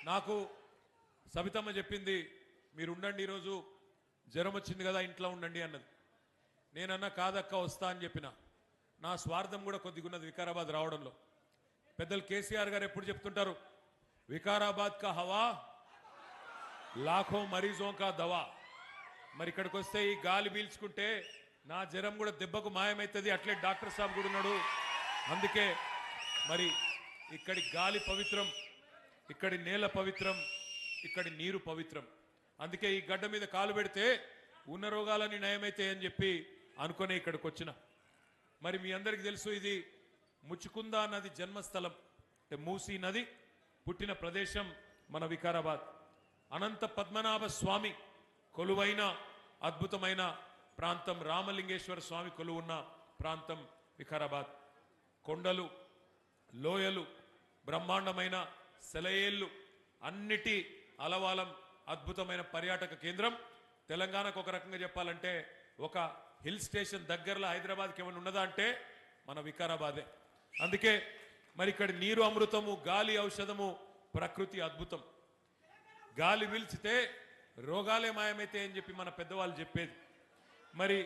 నాకు సబితమ్మ చెప్పింది మీరు ఉండండి ఈరోజు జ్వరం వచ్చింది కదా ఇంట్లో ఉండండి అన్నది. నేనన్నా కాదక్క వస్తా అని చెప్పిన. నా స్వార్థం కూడా కొద్దిగా ఉన్నది వికారాబాద్ రావడంలో. పెద్దలు కేసీఆర్ గారు ఎప్పుడు చెప్తుంటారు, వికారాబాద్ కా హవా లాఖో మరీజోं का దవా. మరి ఇక్కడికి వస్తే ఈ గాలి పీల్చుకుంటే నా జ్వరం కూడా దెబ్బకు మాయమవుతుంది. అట్లే డాక్టర్ సాబ్ కూడా ఉన్నాడు. అందుకే మరి ఇక్కడి గాలి పవిత్రం, ఇక్కడి నేల పవిత్రం, ఇక్కడి నీరు పవిత్రం. అందుకే ఈ గడ్డ మీద కాలు పెడితే ఉన్న రోగాలని నయమైతే అని చెప్పి అనుకునే ఇక్కడికి వచ్చిన. మరి మీ అందరికీ తెలుసు ఇది ముచ్చుకుందా నది జన్మస్థలం, అంటే మూసీ నది పుట్టిన ప్రదేశం మన వికారాబాద్. అనంత పద్మనాభ స్వామి కొలువైన అద్భుతమైన ప్రాంతం, రామలింగేశ్వర స్వామి కొలువున్న ప్రాంతం వికారాబాద్. కొండలు, లోయలు, బ్రహ్మాండమైన సెలయేళ్ళు, అన్నిటి అలవాలం అద్భుతమైన పర్యాటక కేంద్రం. తెలంగాణకు ఒక రకంగా చెప్పాలంటే ఒక హిల్ స్టేషన్ దగ్గరలో హైదరాబాద్కి ఏమైనా ఉన్నదా అంటే మన వికారాబాదే. అందుకే మరి ఇక్కడ నీరు అమృతము, గాలి ఔషధము, ప్రకృతి అద్భుతం. గాలి పీల్చితే రోగాలే మాయమైతే అని చెప్పి మన పెద్దవాళ్ళు చెప్పేది. మరి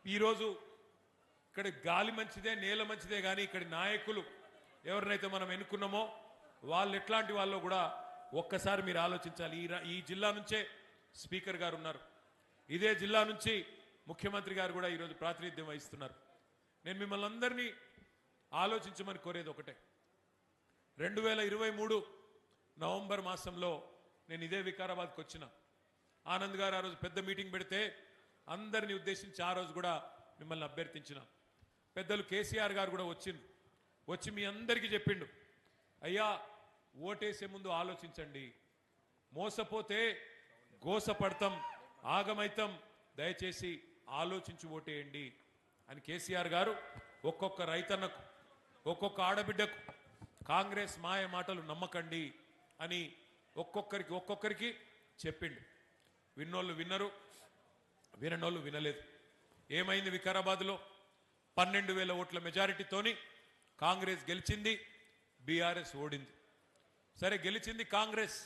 ఈరోజు ఇక్కడ గాలి మంచిదే, నేల మంచిదే, కానీ ఇక్కడి నాయకులు ఎవరినైతే మనం ఎన్నుకున్నామో వాళ్ళు ఎట్లాంటి వాళ్ళో కూడా ఒక్కసారి మీరు ఆలోచించాలి. ఈ జిల్లా నుంచే స్పీకర్ గారు ఉన్నారు, ఇదే జిల్లా నుంచి ముఖ్యమంత్రి గారు కూడా ఈరోజు ప్రాతినిధ్యం వహిస్తున్నారు. నేను మిమ్మల్ని అందరినీ ఆలోచించమని కోరేది ఒకటే. 2023 నవంబర్ మాసంలో నేను ఇదే వికారాబాద్కి వచ్చిన. ఆనంద్ గారు ఆ రోజు పెద్ద మీటింగ్ పెడితే అందరిని ఉద్దేశించి ఆ రోజు కూడా మిమ్మల్ని అభ్యర్థించిన. పెద్దలు కేసీఆర్ గారు కూడా వచ్చి మీ అందరికీ చెప్పిండు, అయ్యా ఓటేసే ముందు ఆలోచించండి, మోసపోతే గోసపడతాం, ఆగమైతం, దయచేసి ఆలోచించి ఓటేయండి అని కేసీఆర్ గారు ఒక్కొక్క రైతన్నకు, ఒక్కొక్క ఆడబిడ్డకు కాంగ్రెస్ మాయ మాటలు నమ్మకండి అని ఒక్కొక్కరికి చెప్పిండు. విన్నోళ్ళు విన్నరు, విననోళ్ళు వినలేదు. ఏమైంది వికారాబాద్లో 12,000 ఓట్ల మెజారిటీతోని కాంగ్రెస్ గెలిచింది, బీఆర్ఎస్ ఓడింది. సరే గెలిచింది కాంగ్రెస్,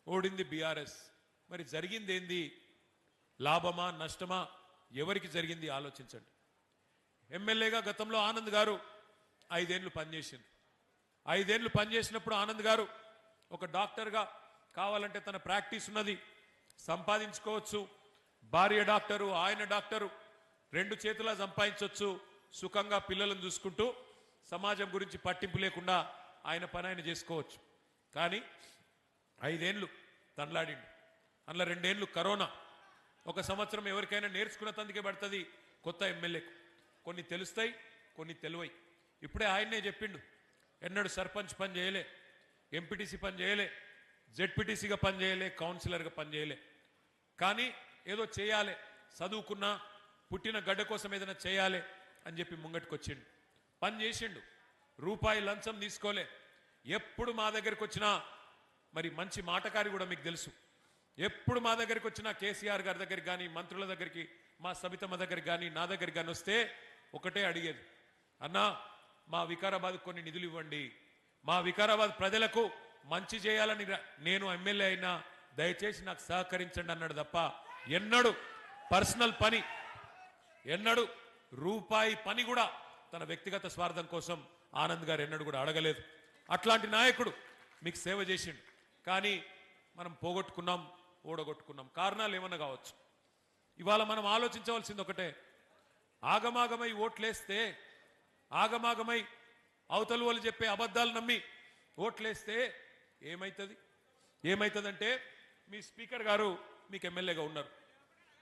ఓడింది బీఆర్ఎస్. మరి జరిగింది ఏంది? లాభమా నష్టమా? ఎవరికి జరిగింది ఆలోచించండి. ఎమ్మెల్యేగా గతంలో ఆనంద్ గారు 5 ఏళ్ళు పనిచేసింది. 5 ఏళ్ళు పనిచేసినప్పుడు ఆనంద్ గారు ఒక డాక్టర్గా కావాలంటే తన ప్రాక్టీస్ ఉన్నది, సంపాదించుకోవచ్చు, భార్య డాక్టరు, ఆయన డాక్టరు, 2 చేతులా సంపాదించవచ్చు, సుఖంగా పిల్లలను చూసుకుంటూ సమాజం గురించి పట్టింపు లేకుండా ఆయన పని ఆయన చేసుకోవచ్చు. కానీ 5 ఏళ్ళు తనలాడిండు. అందులో 2 ఏళ్ళు కరోనా, 1 సంవత్సరం ఎవరికైనా నేర్చుకున్న తందుకే పడుతుంది కొత్త ఎమ్మెల్యేకు. కొన్ని తెలుస్తాయి, కొన్ని తెలివై. ఇప్పుడే ఆయన్నే చెప్పిండు, ఎన్నడూ సర్పంచ్ పని చేయలే, ఎంపీటీసీ పని చేయలే, జెడ్పీటీసీగా పని చేయలే, కౌన్సిలర్గా పని చేయలే, కానీ ఏదో చేయాలి, చదువుకున్నా పుట్టిన గడ్డ కోసం ఏదైనా చేయాలి అని చెప్పి ముంగటికి వచ్చిండు, పని చేసిండు. రూపాయి లంచం తీసుకోలే. ఎప్పుడు మా దగ్గరికి వచ్చినా, మరి మంచి మాటకారి కూడా మీకు తెలుసు, ఎప్పుడు మా దగ్గరికి వచ్చినా కేసీఆర్ గారి దగ్గరికి కానీ, మంత్రుల దగ్గరికి, మా సబితమ్మ దగ్గరికి కానీ, నా దగ్గరికి కానీ వస్తే ఒకటే అడిగేది, అన్నా మా వికారాబాద్ కొన్ని నిధులు ఇవ్వండి, మా వికారాబాద్ ప్రజలకు మంచి చేయాలని నేను ఎమ్మెల్యే అయినా దయచేసి నాకు సహకరించండి అన్నాడు తప్ప ఎన్నడూ పర్సనల్ పని, ఎన్నడూ రూపాయి పని కూడా తన వ్యక్తిగత స్వార్థం కోసం ఆనంద్ గారు ఎన్నడూ కూడా అడగలేదు. అట్లాంటి నాయకుడు మీకు సేవ చేసిండు. కానీ మనం పోగొట్టుకున్నాం, ఓడగొట్టుకున్నాం. కారణాలు ఏమన్నా కావచ్చు. ఇవాళ మనం ఆలోచించవలసింది ఒకటే, ఆగమాగమై ఓట్లేస్తే, ఆగమాగమై అవతల వాళ్ళు చెప్పే అబద్ధాలు నమ్మి ఓట్లేస్తే ఏమవుతుందంటే మీ స్పీకర్ గారు మీకు ఎమ్మెల్యేగా ఉన్నారు.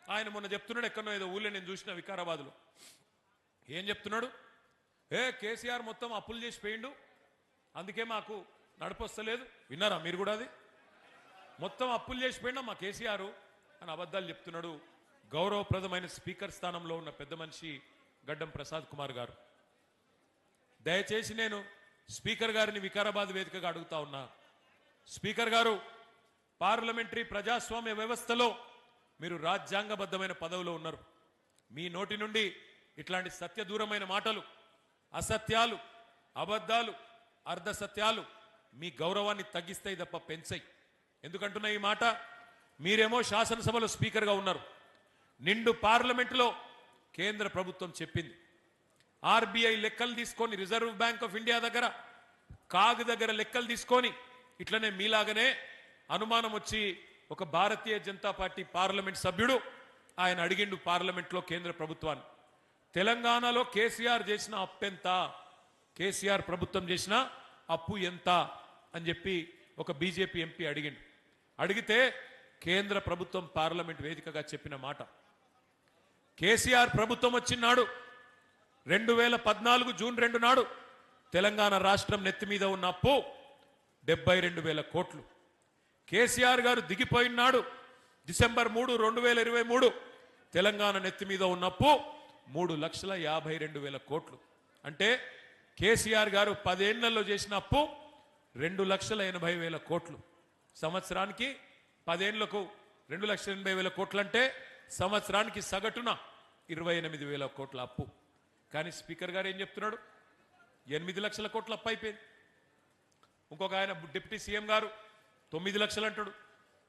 ఆయన మొన్న చెప్తున్నాడు, ఎక్కడో ఏదో ఊళ్ళో నేను చూసిన వికారాబాద్లో, ఏం చెప్తున్నాడు, కేసీఆర్ మొత్తం అప్పులు చేసి పోయిండు, అందుకే మాకు నడపొస్తలేదు. విన్నారా మీరు కూడా? అది మొత్తం అప్పులు చేసిపోయినా మా కేసీఆర్ అని అబద్ధాలు చెప్తున్నాడు గౌరవప్రదమైన స్పీకర్ స్థానంలో ఉన్న పెద్ద మనిషి గడ్డం ప్రసాద్ కుమార్ గారు. దయచేసి నేను స్పీకర్ గారిని వికారాబాద్ వేదికగా అడుగుతా ఉన్నా, స్పీకర్ గారు పార్లమెంటరీ ప్రజాస్వామ్య వ్యవస్థలో మీరు రాజ్యాంగబద్ధమైన పదవిలో ఉన్నారు. మీ నోటి నుండి ఇట్లాంటి సత్యదూరమైన మాటలు, అసత్యాలు, అబద్ధాలు, అర్ధసత్యాలు మీ గౌరవాన్ని తగ్గిస్తాయి తప్ప పెంచాయి. ఎందుకంటున్నా ఈ మాట? మీరేమో శాసనసభలో స్పీకర్గా ఉన్నారు. నిండు పార్లమెంటులో కేంద్ర ప్రభుత్వం చెప్పింది, ఆర్బీఐ లెక్కలు తీసుకొని, రిజర్వ్ బ్యాంక్ ఆఫ్ ఇండియా దగ్గర, కాగ్ దగ్గర లెక్కలు తీసుకొని, ఇట్లనే మీలాగనే అనుమానం వచ్చి ఒక భారతీయ జనతా పార్టీ పార్లమెంట్ సభ్యుడు ఆయన అడిగిండు పార్లమెంట్లో కేంద్ర ప్రభుత్వాన్ని, తెలంగాణలో కేసీఆర్ చేసిన అప్పు ఎంత, కేసీఆర్ ప్రభుత్వం చేసిన అప్పు ఎంత అని చెప్పి ఒక బీజేపీ ఎంపీ అడిగిండు. అడిగితే కేంద్ర ప్రభుత్వం పార్లమెంట్ వేదికగా చెప్పిన మాట, కేసీఆర్ ప్రభుత్వం వచ్చినాడు 2014 జూన్ 2 నాడు తెలంగాణ రాష్ట్రం నెత్తి మీద ఉన్న అప్పు 72,000 కోట్లు. కేసీఆర్ గారు దిగిపోయినాడు డిసెంబర్ 3, 2023 తెలంగాణ నెత్తి మీద ఉన్న అప్పు 3,52,000 కోట్లు. అంటే కేసీఆర్ గారు 10 ఏళ్లలో చేసిన అప్పు 2,80,000 కోట్లు. సంవత్సరానికి 10 ఏళ్లకు 2,80,000 కోట్లు అంటే సంవత్సరానికి సగటున 28,000 కోట్ల అప్పు. కానీ స్పీకర్ గారు ఏం చెప్తున్నాడు? 8 లక్షల కోట్ల అప్పు అయిపోయింది. ఇంకొక ఆయన డిప్యూటీ సీఎం గారు 9 లక్షలు అంటాడు,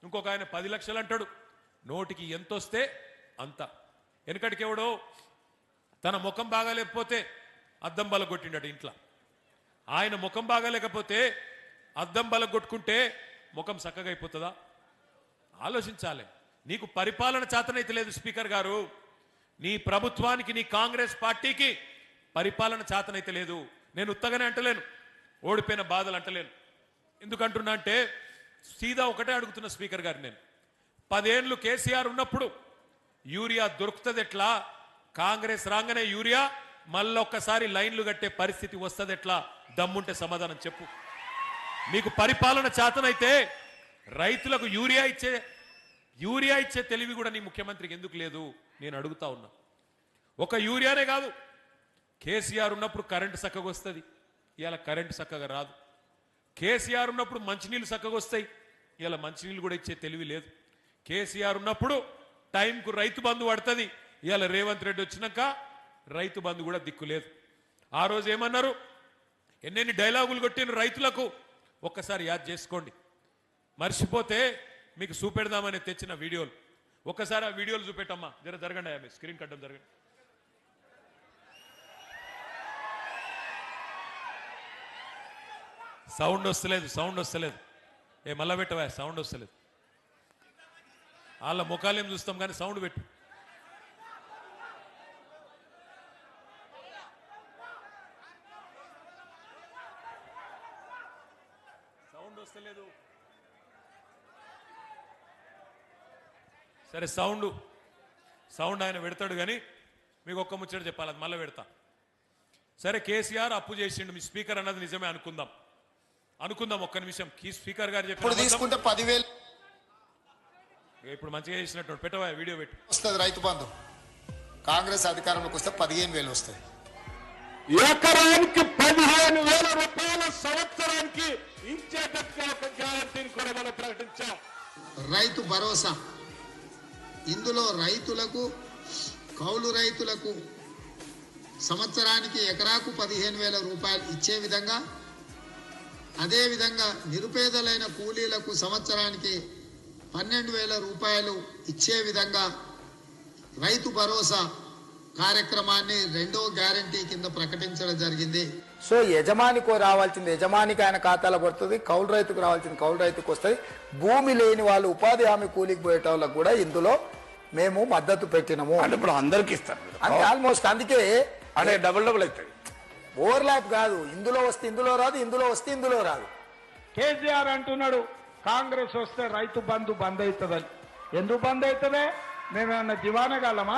ఇంకొక ఆయన 10 లక్షలు అంటాడు. నోటికి ఎంత వస్తే అంత. వెనకటికి ఎవడో తన ముఖం బాగాలేకపోతే అద్దం బలగొట్టిండట ఇంట్లో. ఆయన ముఖం బాగాలేకపోతే అద్దం బలగొట్టుకుంటే ముఖం చక్కగా అయిపోతుందా? ఆలోచించాలి. నీకు పరిపాలన చేతనైతే లేదు స్పీకర్ గారు, నీ ప్రభుత్వానికి, నీ కాంగ్రెస్ పార్టీకి పరిపాలన చేతనైతే లేదు. నేను ఉత్తగానే అంటలేను, ఓడిపోయిన బాధలు అంటలేను. ఎందుకంటున్నా అంటే సీదా ఒకటే అడుగుతున్న స్పీకర్ గారు, నేను 10 ఏళ్ళు కేసీఆర్ ఉన్నప్పుడు యూరియా దొరుకుతుంది ఎట్లా, కాంగ్రెస్ రాగానే యూరియా మళ్ళొక్కసారి లైన్లు కట్టే పరిస్థితి వస్తుంది ఎట్లా? దమ్ముంటే సమాధానం చెప్పు. మీకు పరిపాలన చేతనైతే రైతులకు యూరియా ఇచ్చే తెలివి కూడా నీ ముఖ్యమంత్రికి ఎందుకు లేదు నేను అడుగుతా ఉన్నా. ఒక యూరియానే కాదు, కేసీఆర్ ఉన్నప్పుడు కరెంటు చక్కగా వస్తుంది, ఇవాళ కరెంటు చక్కగా రాదు. కేసీఆర్ ఉన్నప్పుడు మంచినీళ్ళు చక్కగా వస్తాయి, ఇవాళ మంచినీళ్ళు కూడా ఇచ్చే తెలివి లేదు. కేసీఆర్ ఉన్నప్పుడు టైంకు రైతు బంధు పడుతుంది, ఇవాళ రేవంత్ రెడ్డి వచ్చినాక రైతు బంధు కూడా దిక్కు లేదు. ఆ రోజు ఏమన్నారు? ఎన్నెన్ని డైలాగులు కొట్టిన రైతులకు ఒక్కసారి యాద్ చేసుకోండి. మర్చిపోతే మీకు చూపెడదామని తెచ్చిన వీడియోలు ఒక్కసారి ఆ వీడియోలు చూపెట్టమ్మా. జరగండి, ఆమె స్క్రీన్ కట్టడం జరగండి. సౌండ్ వస్తలేదు. ఏ మళ్ళా పెట్టవా? సౌండ్ వస్తలేదు. వాళ్ళ ముఖాలేం చూస్తాం కానీ సౌండ్ పెట్టు. సౌండ్ వస్తలేదు. సరే సౌండ్ ఆయన పెడతాడు కానీ మీకు ఒక్క ముచ్చట చెప్పాలి, అది మళ్ళీ పెడతా. సరే, కేసీఆర్ అప్పు చేసిండు, మీ స్పీకర్ అన్నది నిజమే అనుకుందాం. ఒక్క నిమిషం. స్పీకర్ గారు చెప్పి తీసుకుంటే 10,000 ఇప్పుడు మంచిగా చేసినట్టు పెట్టవా? వీడియో పెట్టు. వస్తుంది రైతు బంధు. కాంగ్రెస్ అధికారంలోకి వస్తే 15,000 వస్తాయి. ఎకరానికి 15,000 రూపాయల సంవత్సరానికి ఇచ్చేటట్టుగా ఒక గ్యారంటీని కూడా మనం ప్రకటించాం. రైతు భరోసా, ఇందులో రైతులకు, కౌలు రైతులకు సంవత్సరానికి ఎకరాకు 15,000 రూపాయలు ఇచ్చే విధంగా, అదేవిధంగా నిరుపేదలైన కూలీలకు సంవత్సరానికి 12,000 రూపాయలు ఇచ్చే విధంగా రైతు భరోసా కార్యక్రమాన్ని 2వ గ్యారంటీ కింద ప్రకటించడం జరిగింది. సో యజమానికి రావాల్సింది యజమానికి ఆయన ఖాతాలో పడుతుంది, కౌలు రైతుకు రావాల్సింది కౌలు రైతుకు వస్తుంది. భూమి లేని వాళ్ళు, ఉపాధి హామీ కూలికి పోయేట వాళ్ళకు కూడా ఇందులో మేము మద్దతు పెట్టినాము. అంటే ఇప్పుడు అందరికి ఇస్తారు అంటే ఆల్మోస్ట్, అందుకే అంటే డబుల్ అవుతుంది. ఓవర్లాప్ కాదు, ఇందులో వస్తే ఇందులో రాదు, ఇందులో వస్తే ఇందులో రాదు. కేసీఆర్ అంటున్నాడు కాంగ్రెస్ వస్తే రైతు బంధు బంద్ అవుతుందని. ఎందుకు బంద్ అవుతుందే? మేమేమన్నా దివానగలమా?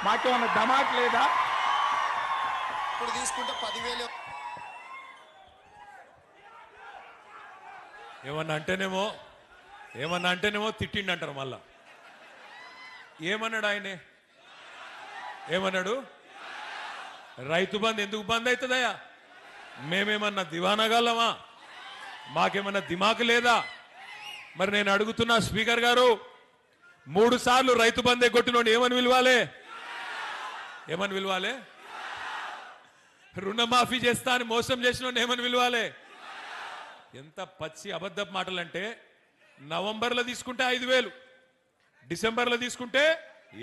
మాకేమన్నా దమాక్ లేదా? ఇప్పుడు తీసుకుంటే 10,000. ఏమన్నా అంటేనేమో తిట్టిండంటారు మళ్ళా. ఏమన్నాడు ఆయనే? ఏమన్నాడు? రైతు బంధు ఎందుకు బంద్ అవుతుందయ్యా? మేమేమన్నా దివానగలమా? మాకేమన్నా దిమాకు లేదా? మరి నేను అడుగుతున్నా స్పీకర్ గారు, 3 సార్లు రైతు బందే కొట్టినోడు ఏమని పిలవాలి? రుణమాఫీ చేస్తా అని మోసం చేసినోడు ఏమని పిలవాలి? ఎంత పచ్చి అబద్ధపు మాటలంటే నవంబర్లో తీసుకుంటే 5,000, డిసెంబర్లో తీసుకుంటే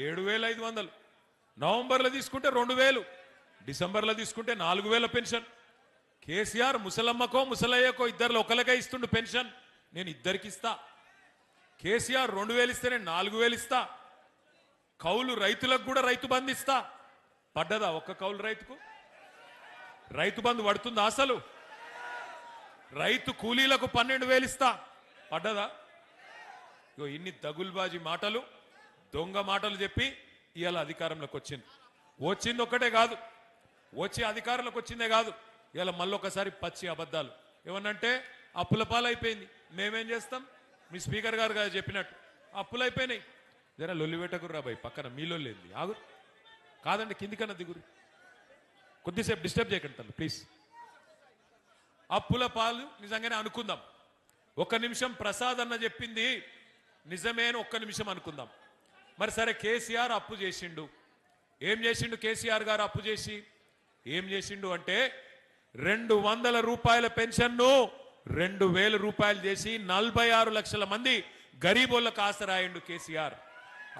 7,500, నవంబర్లో తీసుకుంటే 2,000, డిసెంబర్లో తీసుకుంటే 4,000 పెన్షన్. కేసీఆర్ ముసలమ్మకో ముసలయ్యకో ఇద్దరిలో ఒకరికే ఇస్తుండు పెన్షన్, నేను ఇద్దరికి ఇస్తా. కేసీఆర్ 2,000 ఇస్తే నేను 4,000 ఇస్తా. కౌలు రైతులకు కూడా రైతు బంధు ఇస్తా. పడ్డదా ఒక్క కౌలు రైతుకు? రైతు బంధు పడుతుందా అసలు? రైతు కూలీలకు 12,000 ఇస్తా. పడ్డదా? ఇగో ఇన్ని దగుల్బాజీ మాటలు, దొంగ మాటలు చెప్పి ఇవాళ అధికారంలోకి వచ్చింది ఒక్కటే కాదు, వచ్చి అధికారంలోకి వచ్చిందే కాదు, ఇవాళ మళ్ళొకసారి పచ్చి అబద్ధాలు. ఏమన్నంటే అప్పుల పాలైపోయింది, మేమేం చేస్తాం? మీ స్పీకర్ గారు కదా చెప్పినట్టు అప్పులైపోయినాయి. జరా లొల్లి పెట్టకుర్రా బాయ్, పక్కన మీలో లేంది ఆగు. కాదండి కిందికన్నా దిగురు, కొద్దిసేపు డిస్టర్బ్ చేయకండి ప్లీజ్. అప్పుల పాలు నిజంగానే అనుకుందాం. ఒక్క నిమిషం ప్రసాద్ అన్న చెప్పింది నిజమే అని ఒక్క నిమిషం అనుకుందాం. మరి సరే కేసీఆర్ అప్పు చేసిండు, ఏం చేసిండు కేసీఆర్ గారు? అప్పు చేసి ఏం చేసిండు అంటే 200 రూపాయల పెన్షన్ను 2,000 రూపాయలు చేసి 46 లక్షల మంది గరీబోళ్ళకు ఆసరాయిండు కేసీఆర్.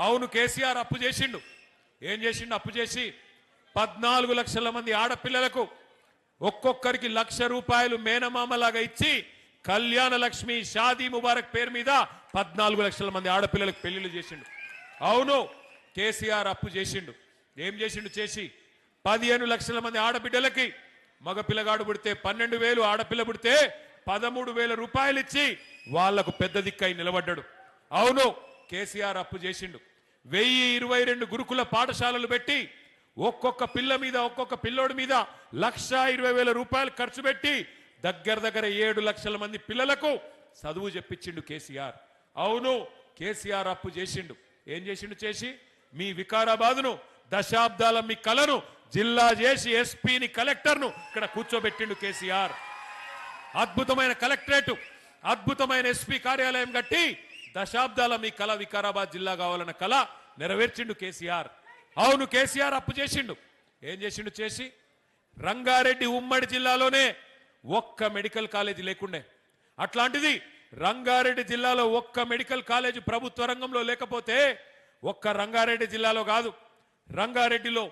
అవును కేసీఆర్ అప్పు చేసిండు. ఏం చేసిండు? అప్పు చేసి 14 లక్షల మంది ఆడపిల్లలకు ఒక్కొక్కరికి 1,00,000 రూపాయలు మేనమామలాగా ఇచ్చి కళ్యాణ లక్ష్మి షాదీ ముబారక్ పేరు మీద 14 లక్షల మంది ఆడపిల్లలకు పెళ్లిళ్ళు చేసిండు. అవును కేసీఆర్ అప్పు చేసిండు. ఏం చేసిండు? చేసి 15 లక్షల మంది ఆడబిడ్డలకి మగ పిల్లగాడు పుడితే 12,000, ఆడపిల్ల పుడితే 13,000 రూపాయలు ఇచ్చి వాళ్లకు పెద్ద దిక్కై నిలబడ్డాడు. అవును కేసీఆర్ అప్పు చేసిండు. 1,022 గురుకుల పాఠశాలలు పెట్టి ఒక్కొక్క పిల్ల మీద ఒక్కొక్క పిల్లోడి మీద 1,20,000 రూపాయలు ఖర్చు పెట్టి దగ్గర 7 లక్షల మంది పిల్లలకు చదువు చెప్పించిండు కేసీఆర్. అవును కేసీఆర్ అప్పు చేసిండు. ఏం చేసిండు? చేసి మీ వికారాబాదును దశాబ్దాల మీ కలను జిల్లా చేసి ఎస్పీని కలెక్టర్ను ఇక్కడ కూర్చోబెట్టిండు కేసీఆర్. అద్భుతమైన కలెక్టరేట్, అద్భుతమైన ఎస్పీ కార్యాలయం కట్టి దశాబ్దాల మీ కళ వికారాబాద్ జిల్లా కావాలన్న కళ నెరవేర్చిండు కేసీఆర్. అవును కేసీఆర్ అప్పు చేసిండు. ఏం చేసిండు? చేసి రంగారెడ్డి ఉమ్మడి జిల్లాలోనే ఒక్క మెడికల్ కాలేజీ లేకుండే, అట్లాంటిది రంగారెడ్డి జిల్లాలో ఒక్క మెడికల్ కాలేజీ ప్రభుత్వ రంగంలో లేకపోతే ఒక్క రంగారెడ్డి జిల్లాలో కాదు, రంగారెడ్డిలో,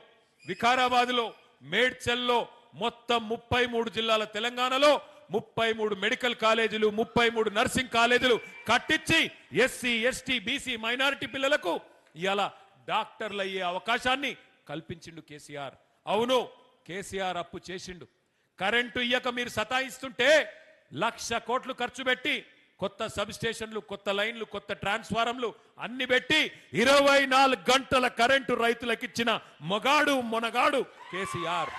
వికారాబాద్లో, మేడ్చల్లో మొత్తం 33 జిల్లాల తెలంగాణలో 33 మెడికల్ కాలేజీలు, 33 నర్సింగ్ కాలేజీలు కట్టించి ఎస్సీ, ఎస్టీ, బీసీ, మైనారిటీ పిల్లలకు ఇలా డాక్టర్లు అయ్యే అవకాశాన్ని కల్పించిండు కేసీఆర్. అవును కేసీఆర్ అప్పు చేసిండు. కరెంటు ఇయ్యక మీరు సతాయిస్తుంటే 1,00,000 కోట్లు ఖర్చు పెట్టి కొత్త సబ్ స్టేషన్లు, కొత్త లైన్లు, కొత్త ట్రాన్స్ఫారంలు అన్ని పెట్టి 24 గంటల కరెంటు రైతులకు ఇచ్చిన మొగాడు మొనగాడు కేసీఆర్.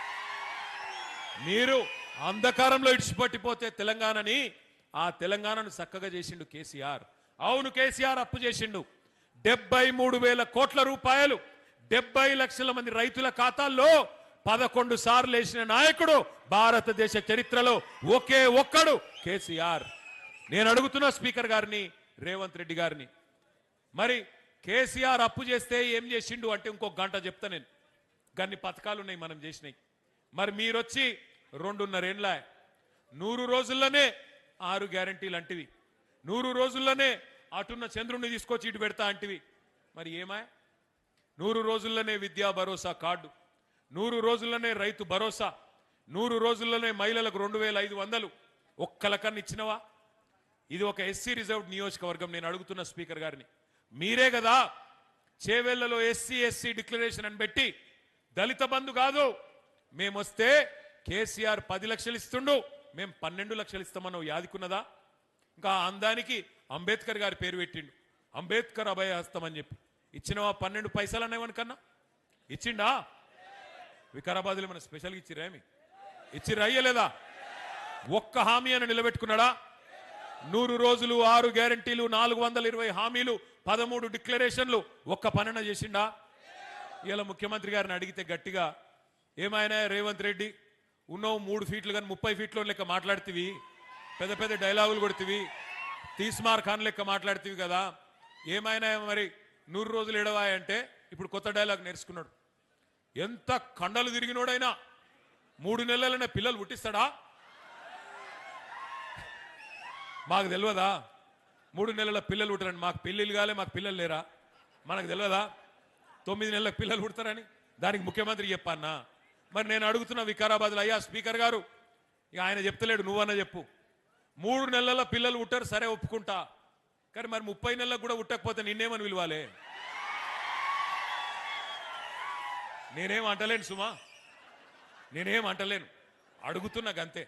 మీరు అంధకారంలో ఇడిచిపట్టిపోతే తెలంగాణని, ఆ తెలంగాణను చక్కగా చేసిండు కేసీఆర్. అవును కేసీఆర్ అప్పు చేసిండు. 73,000 కోట్ల రూపాయలు 70 లక్షల మంది రైతుల ఖాతాల్లో 11 సార్లు వేసిన నాయకుడు భారతదేశ చరిత్రలో ఒకే ఒక్కడు కేసీఆర్. నేను అడుగుతున్నా స్పీకర్ గారిని, రేవంత్ రెడ్డి గారిని, మరి కేసీఆర్ అప్పు చేస్తే ఏం చేసిండు అంటే ఇంకో గంట చెప్తా నేను. గన్ని పథకాలు ఉన్నాయి మనం చేసినాయి. మరి మీరొచ్చి 2.5 ఏళ్ళ 100 రోజుల్లోనే 6 గ్యారంటీలు అంటివి, 100 రోజుల్లోనే అటున్న చంద్రుణ్ణి తీసుకొచ్చి ఇటు పెడతా అంటివి. మరి ఏమా? 100 రోజుల్లోనే విద్యా భరోసా కార్డు, 100 రోజుల్లోనే రైతు భరోసా, 100 రోజుల్లోనే మహిళలకు 2,500 ఒక్కలకన్నా ఇచ్చినవా? ఇది ఒక ఎస్సీ రిజర్వ్డ్ నియోజకవర్గం. నేను అడుగుతున్న స్పీకర్ గారిని, మీరే కదా చేవెళ్లలో ఎస్సీ డిక్లరేషన్ అని పెట్టి దళిత బంధు కాదు, మేమొస్తే కేసీఆర్ 10 లక్షలు ఇస్తుండు, మేము 12 లక్షలు ఇస్తామన్నావు, యాదికున్నదా? ఇంకా అందానికి అంబేద్కర్ గారి పేరు పెట్టిండు, అంబేద్కర్ అభయహస్తం అని చెప్పి. ఇచ్చినవా 12 పైసలు అన్నవనుకన్నా? ఇచ్చిండా? వికారాబాద్లో మన స్పెషల్గా ఇచ్చిరేమి? ఇచ్చిర్రా అయ్యలేదా? ఒక్క హామీ అని నిలబెట్టుకున్నాడా? 100 రోజులు, 6 గ్యారంటీలు, 420 హామీలు, 13 డిక్లరేషన్లు, ఒక్క పనన చేసిండా? ఇలా ముఖ్యమంత్రి గారిని అడిగితే గట్టిగా, ఏమైనా రేవంత్ రెడ్డి ఉన్నావు 3 ఫీట్లు కానీ 30 ఫీట్లో లెక్క మాట్లాడుతీవి, పెద్ద పెద్ద డైలాగులు కొడుతీవి, తీస్మార్ ఖాన్ లెక్క మాట్లాడుతీవి కదా, ఏమైనా మరి 100 రోజులు ఎడవాయంటే ఇప్పుడు కొత్త డైలాగ్ నేర్చుకున్నాడు. ఎంత కండలు తిరిగినోడైనా 3 నెలలనే పిల్లలు పుట్టిస్తాడా? మాకు తెలియదా 3 నెలల పిల్లలు పుట్టారని? మాకు పెళ్ళిళ్ళు కాలే, మాకు పిల్లలు లేరా? మనకు తెలియదా 9 నెలలకు పిల్లలు పుడతారని? దానికి ముఖ్యమంత్రి చెప్పన్నా? మరి నేను అడుగుతున్నా వికారాబాద్లో, అయ్యా స్పీకర్ గారు, ఇక ఆయన చెప్తలేడు, నువ్వన్నా చెప్పు. 3 నెలల పిల్లలు పుట్టారు, సరే ఒప్పుకుంటా, కానీ మరి 30 నెలలకు కూడా పుట్టకపోతే నిన్నేమని పిలవాలి? నేనేం అంటలేను సుమా, నేనేం అంటలేను, అడుగుతున్నా గంతే.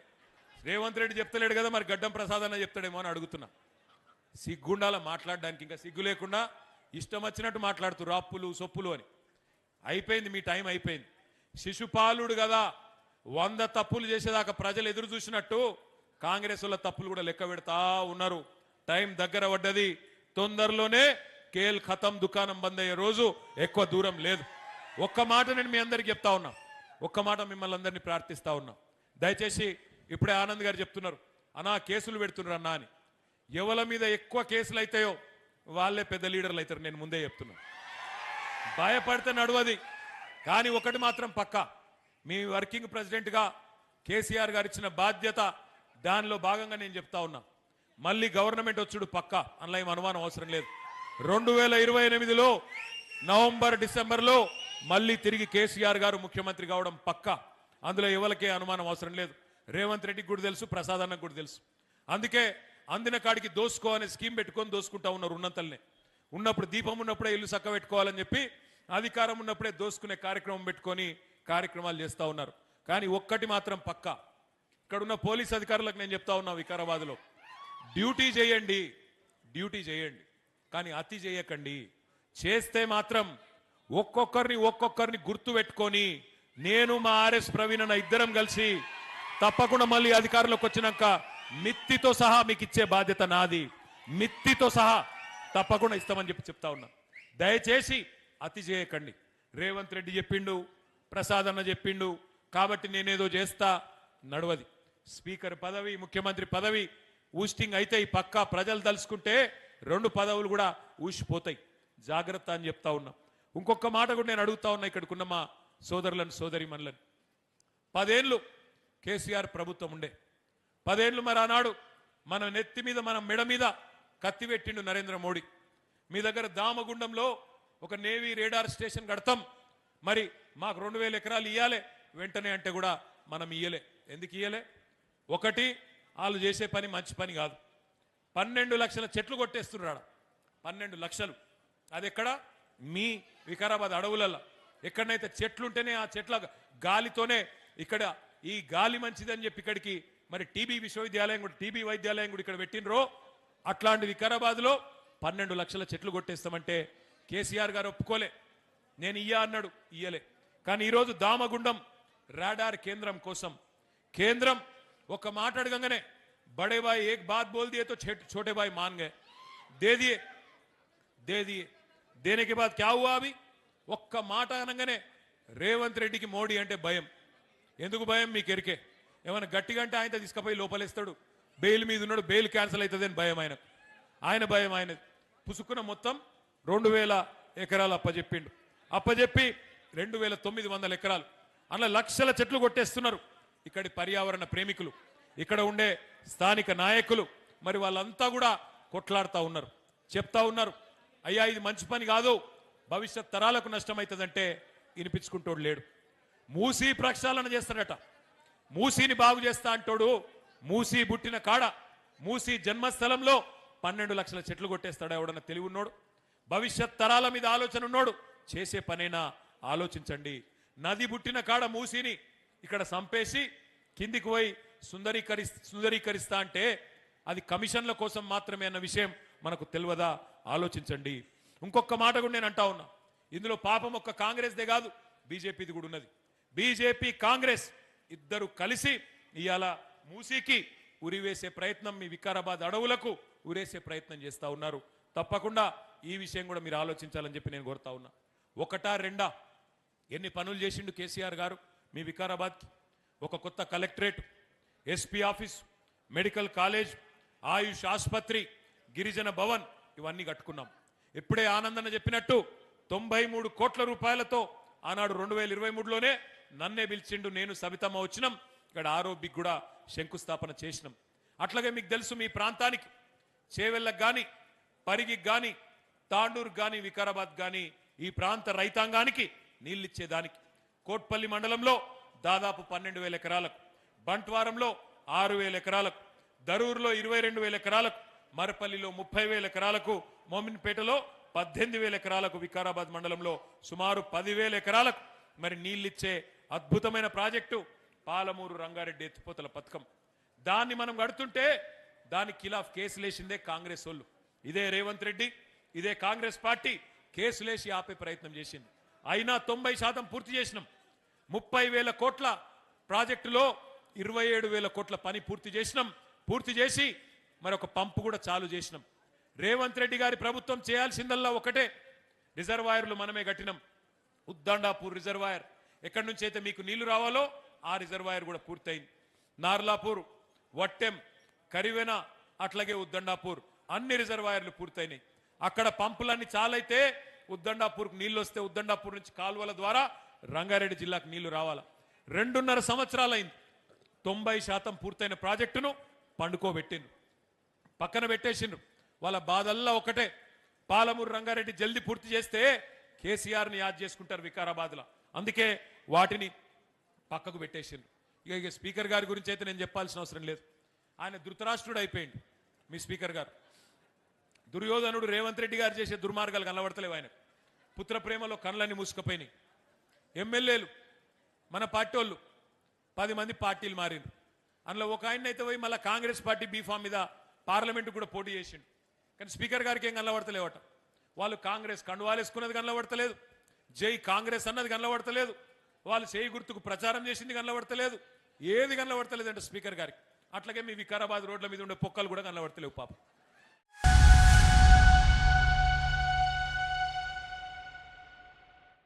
రేవంత్ రెడ్డి చెప్తలేడు కదా, మరి గడ్డం ప్రసాద్ అన్న చెప్తాడేమో అని అడుగుతున్నా. సిగ్గుండాల మాట్లాడడానికి, ఇంకా సిగ్గు లేకుండా ఇష్టం వచ్చినట్టు మాట్లాడుతున్నారు, అప్పులు సొప్పులు అని. అయిపోయింది, మీ టైం అయిపోయింది. శిశుపాలుడు కదా 100 తప్పులు చేసేదాకా ప్రజలు ఎదురు చూసినట్టు కాంగ్రెస్ వాళ్ళ తప్పులు కూడా లెక్క పెడతా ఉన్నారు. టైం దగ్గర పడ్డది, తొందరలోనే కేల్ ఖతం దుకాణం బంద్ అయ్యే రోజు ఎక్కువ దూరం లేదు. ఒక్క మాట నేను మీ అందరికి చెప్తా ఉన్నా, ఒక్క మాట మిమ్మల్ని అందరినీ ప్రార్థిస్తా ఉన్నా. దయచేసి ఇప్పుడే ఆనంద్ గారు చెప్తున్నారు, అన్నా కేసులు పెడుతున్నారు అన్నా అని. ఎవరి మీద ఎక్కువ కేసులు అవుతాయో వాళ్ళే పెద్ద లీడర్లు అవుతారు, నేను ముందే చెప్తున్నా. భయపడితే నడవది. కానీ ఒకటి మాత్రం పక్కా, మీ వర్కింగ్ ప్రెసిడెంట్గా కేసీఆర్ గారు ఇచ్చిన బాధ్యత, దానిలో భాగంగా నేను చెప్తా ఉన్నా, మళ్ళీ గవర్నమెంట్ వచ్చుడు పక్కా, అందులో ఏం అనుమానం అవసరం లేదు. 2028లో నవంబర్ డిసెంబర్లో మళ్ళీ తిరిగి కేసీఆర్ గారు ముఖ్యమంత్రి కావడం పక్కా, అందులో ఎవరికే అనుమానం అవసరం లేదు. రేవంత్ రెడ్డికి కూడా తెలుసు, ప్రసాద్ అన్నకు కూడా తెలుసు. అందుకే అందిన కాడికి దోసుకో అనే స్కీమ్ పెట్టుకొని దోసుకుంటా ఉన్నారు. ఉన్నంతల్నే ఉన్నప్పుడు, దీపం ఉన్నప్పుడే ఇల్లు చక్క పెట్టుకోవాలని చెప్పి, అధికారం ఉన్నప్పుడే దోసుకునే కార్యక్రమం పెట్టుకొని కార్యక్రమాలు చేస్తూ ఉన్నారు. కానీ ఒక్కటి మాత్రం పక్కా, ఇక్కడున్న పోలీస్ అధికారులకు నేను చెప్తా ఉన్నా, వికారాబాద్లో డ్యూటీ చేయండి, డ్యూటీ చేయండి, కానీ అతి చేయకండి. చేస్తే మాత్రం ఒక్కొక్కరిని గుర్తు పెట్టుకొని, నేను మా ఆర్ఎస్ ప్రవీణ్ అన్న ఇద్దరం కలిసి తప్పకుండా మళ్ళీ అధికారంలోకి వచ్చినాక మిత్తితో సహా మీకు ఇచ్చే బాధ్యత నాది, మిత్తితో సహా తప్పకుండా ఇస్తామని చెప్తా ఉన్నా. దయచేసి అతి చేయకండి. రేవంత్ రెడ్డి చెప్పిండు, ప్రసాద్ అన్న చెప్పిండు కాబట్టి నేనేదో చేస్తా, నడవది. స్పీకర్ పదవి, ముఖ్యమంత్రి పదవి ఊస్టింగ్ అయితే ఈ పక్కా ప్రజలు తలుసుకుంటే 2 పదవులు కూడా ఊసిపోతాయి, జాగ్రత్త అని చెప్తా ఉన్నా. ఇంకొక మాట కూడా నేను అడుగుతా ఉన్నా ఇక్కడికున్న మా సోదరులను సోదరిమణులను. 10 ఏళ్ళు కేసీఆర్ ప్రభుత్వం ఉండే, 10 ఏళ్ళు మరి ఆనాడు మన నెత్తి మీద, మన మెడ మీద కత్తి పెట్టిండు నరేంద్ర మోడీ. మీ దగ్గర దామగుండంలో ఒక నేవీ రేడార్ స్టేషన్ కడతాం, మరి మాకు 2000 ఎకరాలు ఇయ్యాలి వెంటనే అంటే కూడా మనం ఇయ్యలే. ఎందుకు ఇయ్యలే? ఒకటి, వాళ్ళు చేసే పని మంచి పని కాదు. 12 లక్షల చెట్లు కొట్టేస్తున్నాడు, 12 లక్షలు. అది ఎక్కడ? మీ వికారాబాద్ అడవులలో. ఎక్కడనైతే చెట్లుంటేనే ఆ చెట్ల గాలితోనే ఇక్కడ ఈ గాలి మంచిదని చెప్పి ఇక్కడికి మరి టీబీ విశ్వవిద్యాలయం కూడా, టీబీ వైద్యాలయం కూడా ఇక్కడ పెట్టినరో, అట్లాంటి వికారాబాద్లో 12 లక్షల చెట్లు కొట్టేస్తామంటే కేసీఆర్ గారు ఒప్పుకోలే. నేను ఇయ్యా అన్నాడు, ఇయ్యలే. కానీ ఈరోజు దామగుండం రాడార్ కేంద్రం కోసం కేంద్రం ఒక మాట అడగంగానే, బడే భాయ్ ఏక్ బాత్ బోల్ దియే తో छोटे भाई मान गए, दे दिए देने के बाद क्या हुआ? अभी ఒక్క మాట అనగానే రేవంత్ రెడ్డికి మోడీ అంటే భయం. ఎందుకు భయం? మీకు ఎరికే. ఏమైనా గట్టిగా అంటే ఆయన తీసుకుపోయి లోపలేస్తాడు, బెయిల్ మీద ఉన్నాడు, బెయిల్ క్యాన్సిల్ అవుతుంది అని భయం ఆయనకు. ఆయన భయం ఆయన పుసుకున్న మొత్తం 2000 ఎకరాలు అప్పచెప్పిండు. అప్పచెప్పి 2900 ఎకరాలు, అందులో లక్షల చెట్లు కొట్టేస్తున్నారు. ఇక్కడి పర్యావరణ ప్రేమికులు, ఇక్కడ ఉండే స్థానిక నాయకులు మరి వాళ్ళంతా కూడా కొట్లాడుతూ ఉన్నారు, చెప్తా ఉన్నారు, అయ్యా ఇది మంచి పని కాదు, భవిష్యత్ తరాలకు నష్టమవుతుందంటే వినిపించుకుంటోడు లేడు. మూసీ ప్రక్షాళన చేస్తాడట, మూసీని బాగు చేస్తా అంటోడు. మూసీ పుట్టిన కాడ, మూసీ జన్మస్థలంలో 12 లక్షల చెట్లు కొట్టేస్తాడు ఎవడన్నా తెలివి ఉన్నోడు? భవిష్యత్ తరాల మీద ఆలోచన ఉన్నోడు చేసే పనైనా ఆలోచించండి. నది పుట్టిన కాడ మూసీని ఇక్కడ సంపేసి కిందికి పోయి సుందరీకరిస్తా అంటే అది కమిషన్ల కోసం మాత్రమే అన్న విషయం మనకు తెలియదా? ఆలోచించండి. ఇంకొక మాట కూడా నేను అంటా ఉన్నా, ఇందులో పాపం ఒక్క కాంగ్రెస్దే కాదు, బీజేపీది కూడా ఉన్నది. బీజేపీ కాంగ్రెస్ ఇద్దరు కలిసి ఇవాళ మూసీకి ఉరివేసే ప్రయత్నం, మీ వికారాబాద్ అడవులకు ఉరేసే ప్రయత్నం చేస్తూ ఉన్నారు. తప్పకుండా ఈ విషయం కూడా మీరు ఆలోచించాలని చెప్పి నేను కోరుతా ఉన్నా. ఒకటా రెండా ఎన్ని పనులు చేసిండు కేసీఆర్ గారు మీ వికారాబాద్కి? ఒక కొత్త collectorate, SP office, medical college, AYUSH ఆసుపత్రి, గిరిజన భవన్ ఇవన్నీ కట్టుకున్నాం. ఇప్పుడే ఆనందన్న చెప్పినట్టు 93 కోట్ల రూపాయలతో ఆనాడు 2023లోనే నన్నే పిలిచిండు, నేను సబితమ్మ వచ్చినాం, ఇక్కడ ఆరోగ్యకి కూడా శంకుస్థాపన చేసినాం. అట్లాగే మీకు తెలుసు మీ ప్రాంతానికి చేవెళ్ళకు కానీ పరిగికి కానీ తాండూరు కానీ వికారాబాద్ కానీ ఈ ప్రాంత రైతాంగానికి నీళ్ళిచ్చేదానికి కోట్పల్లి మండలంలో దాదాపు 12,000 ఎకరాలకు, బంట్వారంలో 6,000 ఎకరాలకు, దరూరులో 22,000 ఎకరాలకు, మరపల్లిలో 30,000 ఎకరాలకు, మోమిన్పేటలో 18,000 ఎకరాలకు, వికారాబాద్ మండలంలో సుమారు 10,000 ఎకరాలకు మరి నీళ్ళిచ్చే అద్భుతమైన ప్రాజెక్టు పాలమూరు రంగారెడ్డి ఎత్తిపోతల పథకం. దాన్ని మనం కడుతుంటే దాని ఖిలాఫ్ కేసులేసిందే కాంగ్రెస్ వాళ్ళు. ఇదే రేవంత్ రెడ్డి, ఇదే కాంగ్రెస్ పార్టీ కేసులేసి ఆపే ప్రయత్నం చేసింది. అయినా 90% పూర్తి చేసినాం. 30,000 కోట్ల ప్రాజెక్టులో 27,000 కోట్ల పని పూర్తి చేసినాం. పూర్తి చేసి మరొక పంపు కూడా చాలు చేసినాం. రేవంత్ రెడ్డి గారి ప్రభుత్వం చేయాల్సిందల్లా ఒకటే, రిజర్వాయర్లు మనమే కట్టినాం. ఉద్దండాపూర్ రిజర్వాయర్ ఎక్కడి నుంచి అయితే మీకు నీళ్లు రావాలో ఆ రిజర్వాయర్ కూడా పూర్తయింది. నార్లాపూర్, వట్టెం, కరివెన, అట్లాగే ఉద్దండాపూర్ అన్ని రిజర్వాయర్లు పూర్తయినాయి. అక్కడ పంపులన్నీ చాలైతే ఉద్దండాపూర్కు నీళ్లు వస్తే ఉద్దండాపూర్ నుంచి కాలువల ద్వారా రంగారెడ్డి జిల్లాకు నీళ్లు రావాలా. 2.5 సంవత్సరాలైంది. 90% పూర్తయిన ప్రాజెక్టును పండుకోబెట్టిండ్రు, పక్కన పెట్టేసిండ్రు. వాళ్ళ బాధల్లా ఒకటే, పాలమూరు రంగారెడ్డి జల్దీ పూర్తి చేస్తే కేసీఆర్ని యాద్ చేసుకుంటారు వికారాబాద్లో. అందుకే వాటిని పక్కకు పెట్టేసిండ్రు. ఇక స్పీకర్ గారి గురించి అయితే నేను చెప్పాల్సిన అవసరం లేదు. ఆయన ధృతరాష్ట్రుడు అయిపోయింది మీ స్పీకర్ గారు. దుర్యోధనుడు రేవంత్ రెడ్డి గారు చేసే దుర్మార్గాలు కనబడతలేవు ఆయన. పుత్ర ప్రేమలో కళ్ళని మూసుకుపోయినాయి. ఎమ్మెల్యేలు మన పార్టీ వాళ్ళు 10 మంది పార్టీలు మారిండ్రు. అందులో ఒక ఆయన అయితే పోయి మళ్ళీ కాంగ్రెస్ పార్టీ బీఫామ్ మీద పార్లమెంటు కూడా పోటీ చేసిండు. కానీ స్పీకర్ గారికి ఏం కనబడతలేవట. వాళ్ళు కాంగ్రెస్ కండువాలు వేసుకున్నది కనబడతలేదు, జై కాంగ్రెస్ అన్నది కనబడతలేదు, వాళ్ళు చేయి గుర్తుకు ప్రచారం చేసింది కనబడతలేదు, ఏది కనబడతలేదు అంటే స్పీకర్ గారికి. అట్లాగే మీ వికారాబాద్ రోడ్ల మీద ఉండే పొక్కలు కూడా కనబడతలేవు పాపం.